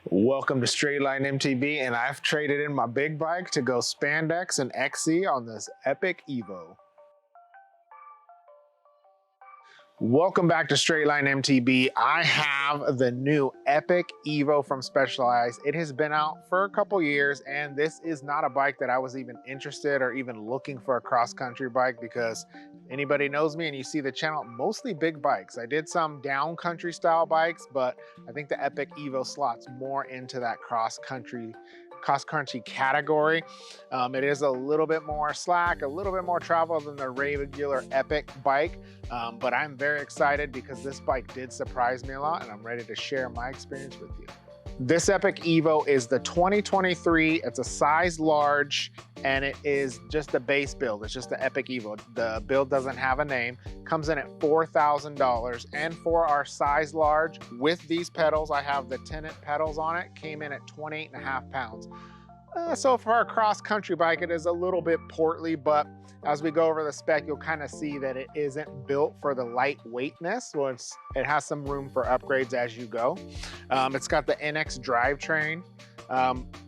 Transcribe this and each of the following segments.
Welcome to Straight Line MTB, and I've traded in my big bike to go spandex and XC on this Epic Evo. Welcome back to Straight Line MTB. I have the new Epic Evo from Specialized. It has been out for a couple years, and this is not a bike that I was even interested or even looking for a cross-country bike, because anybody knows me and you see the channel, mostly big bikes. I did some down country style bikes, but I think the Epic Evo slots more into that cross-country category. It is a little bit more slack, a little bit more travel than the regular Epic bike, but I'm very excited because this bike did surprise me a lot, and I'm ready to share my experience with you. This Epic Evo is the 2023. It's a size large, and it is just the base build. It's just the Epic Evo. The build doesn't have a name. Comes in at $4,000, and for our size large with these pedals, I have the Tenant pedals on it, came in at 28.5 pounds. So for a cross-country bike, it is a little bit portly, but as we go over the spec, you'll kind of see that it isn't built for the lightweightness. So it has some room for upgrades as you go. It's got the NX drivetrain.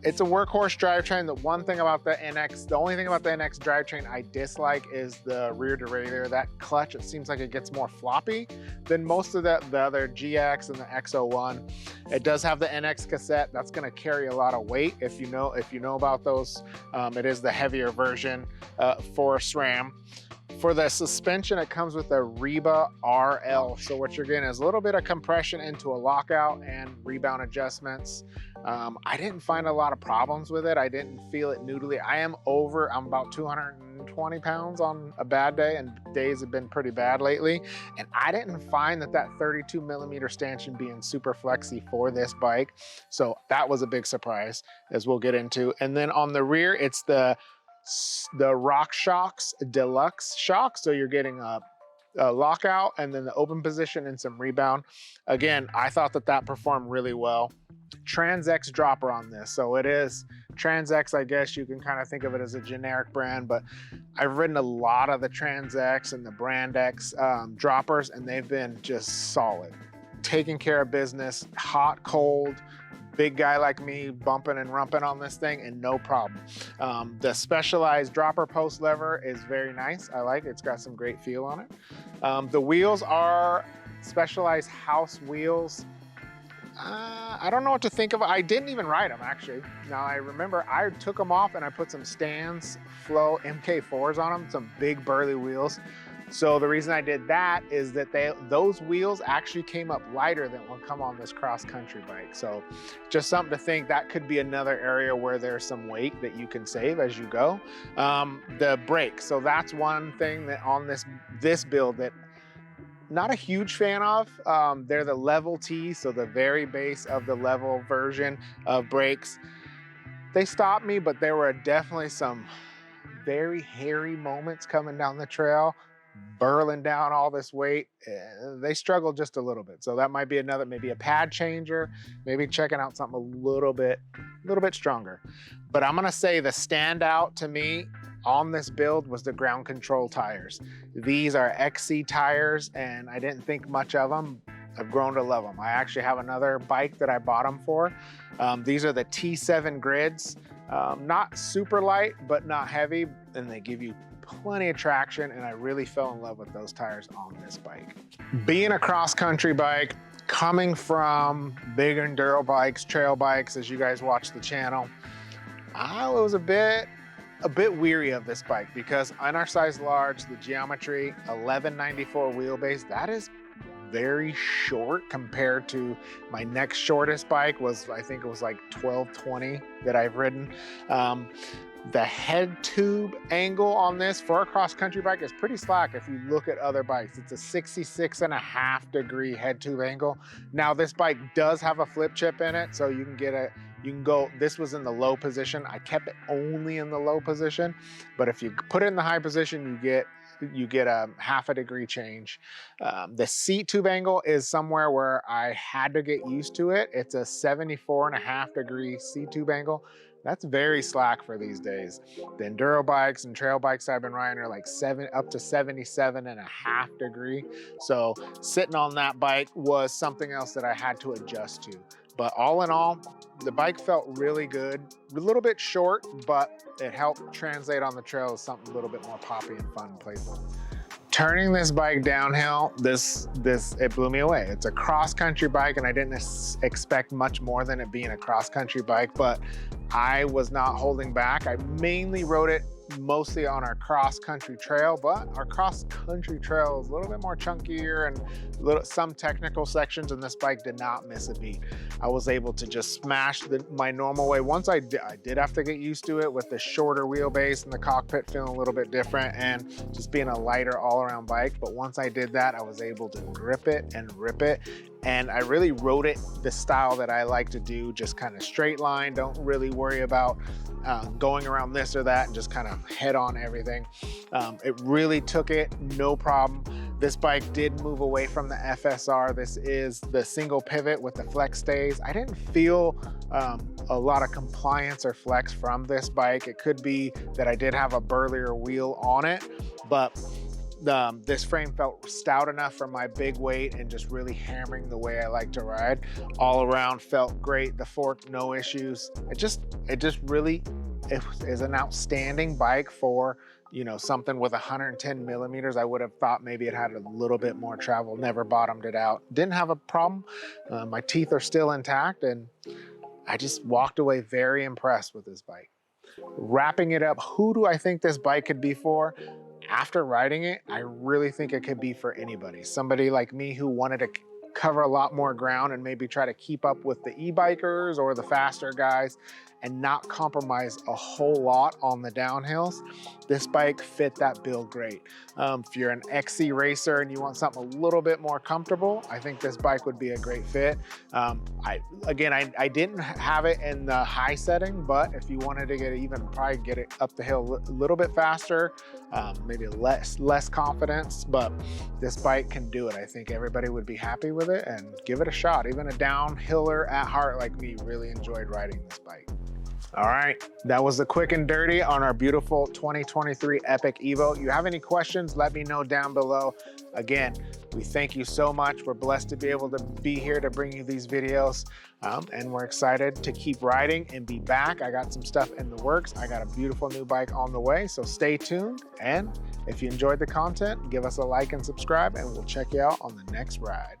It's a workhorse drivetrain. The only thing about the NX drivetrain I dislike is the rear derailleur. That clutch, it seems like it gets more floppy than most of the other GX and the XO1. It does have the NX cassette. That's going to carry a lot of weight if you know about those. It is the heavier version for SRAM. For the suspension, it comes with a Reba RL. So what you're getting is a little bit of compression into a lockout and rebound adjustments. I didn't find a lot of problems with it. I didn't feel it noodly. I'm about 220 pounds on a bad day, and days have been pretty bad lately. And I didn't find that 32 millimeter stanchion being super flexy for this bike. So that was a big surprise, as we'll get into. And then on the rear, it's the RockShox Deluxe shock. So you're getting a lockout and then the open position and some rebound. Again, I thought that performed really well. Trans-X dropper on this. So it is Trans-X, I guess you can kind of think of it as a generic brand, but I've ridden a lot of the Trans-X and the Brand X droppers, and they've been just solid. Taking care of business, hot, cold, big guy like me bumping and rumping on this thing, and no problem. The Specialized dropper post lever is very nice. I like it. It's got some great feel on it. The wheels are Specialized house wheels. I don't know what to think of. I didn't even ride them, actually. Now, I remember I took them off and I put some Stans Flow MK4s on them, some big burly wheels. So the reason I did that is that those wheels actually came up lighter than will come on this cross-country bike. So just something to think, that could be another area where there's some weight that you can save as you go. The brakes, so that's one thing that on this build that not a huge fan of. They're the Level T, so the very base of the level version of brakes. They stopped me, but there were definitely some very hairy moments coming down the trail, burling down all this weight. They struggled just a little bit. So that might be maybe a pad changer, maybe checking out something a little bit stronger. But I'm gonna say the standout to me on this build was the ground control tires. These are XC tires, and I didn't think much of them. I've grown to love them. I actually have another bike that I bought them for. These are the T7 grids. Not super light, but not heavy, and they give you plenty of traction, and I really fell in love with those tires on this bike. Being a cross-country bike, coming from big enduro bikes, trail bikes, as you guys watch the channel, I was a bit weary of this bike, because on our size large, the geometry, 1194 wheelbase, that is very short compared to my next shortest bike I think it was like 1220 that I've ridden. The head tube angle on this for a cross-country bike is pretty slack if you look at other bikes. It's a 66.5 degree head tube angle. Now this bike does have a flip chip in it, so you can go, this was in the low position. I kept it only in the low position, but if you put it in the high position, you get a half a degree change. The seat tube angle is somewhere where I had to get used to it. It's a 74.5 degree seat tube angle. That's very slack for these days. The enduro bikes and trail bikes I've been riding are like up to 77.5 degree. So sitting on that bike was something else that I had to adjust to. But all in all, the bike felt really good. A little bit short, but it helped translate on the trail as something a little bit more poppy and fun and playful. Turning this bike downhill, it blew me away. It's a cross-country bike, and I didn't expect much more than it being a cross-country bike, but I was not holding back. I mainly rode it mostly on our cross-country trail, but our cross-country trail is a little bit more chunkier and some technical sections, and this bike did not miss a beat. I was able to just smash my normal way. Once I did have to get used to it with the shorter wheelbase and the cockpit feeling a little bit different and just being a lighter all-around bike. But once I did that, I was able to grip it and rip it. And I really rode it the style that I like to do, just kind of straight line, don't really worry about going around this or that, and just kind of head on everything. It really took it, no problem. This bike did move away from the FSR. This is the single pivot with the flex stays. I didn't feel a lot of compliance or flex from this bike. It could be that I did have a burlier wheel on it, but this frame felt stout enough for my big weight and just really hammering the way I like to ride. All around felt great. The fork, no issues. It is an outstanding bike for, you know, something with 110 millimeters. I would have thought maybe it had a little bit more travel, never bottomed it out. Didn't have a problem. My teeth are still intact, and I just walked away very impressed with this bike. Wrapping it up, who do I think this bike could be for? After riding it, I really think it could be for anybody. Somebody like me who wanted to cover a lot more ground and maybe try to keep up with the e-bikers or the faster guys and not compromise a whole lot on the downhills. This bike fit that bill great. If you're an XC racer and you want something a little bit more comfortable, I think this bike would be a great fit. I didn't have it in the high setting, but if you wanted to probably get it up the hill a little bit faster, maybe less confidence, but this bike can do it. I think everybody would be happy with it, and give it a shot. Even a downhiller at heart like me really enjoyed riding this bike. All right, that was the quick and dirty on our beautiful 2023 Epic Evo. You have any questions, let me know down below. Again, we thank you so much. We're blessed to be able to be here to bring you these videos, and we're excited to keep riding and be back. I got some stuff in the works. I got a beautiful new bike on the way, so stay tuned. And if you enjoyed the content, give us a like and subscribe, and we'll check you out on the next ride.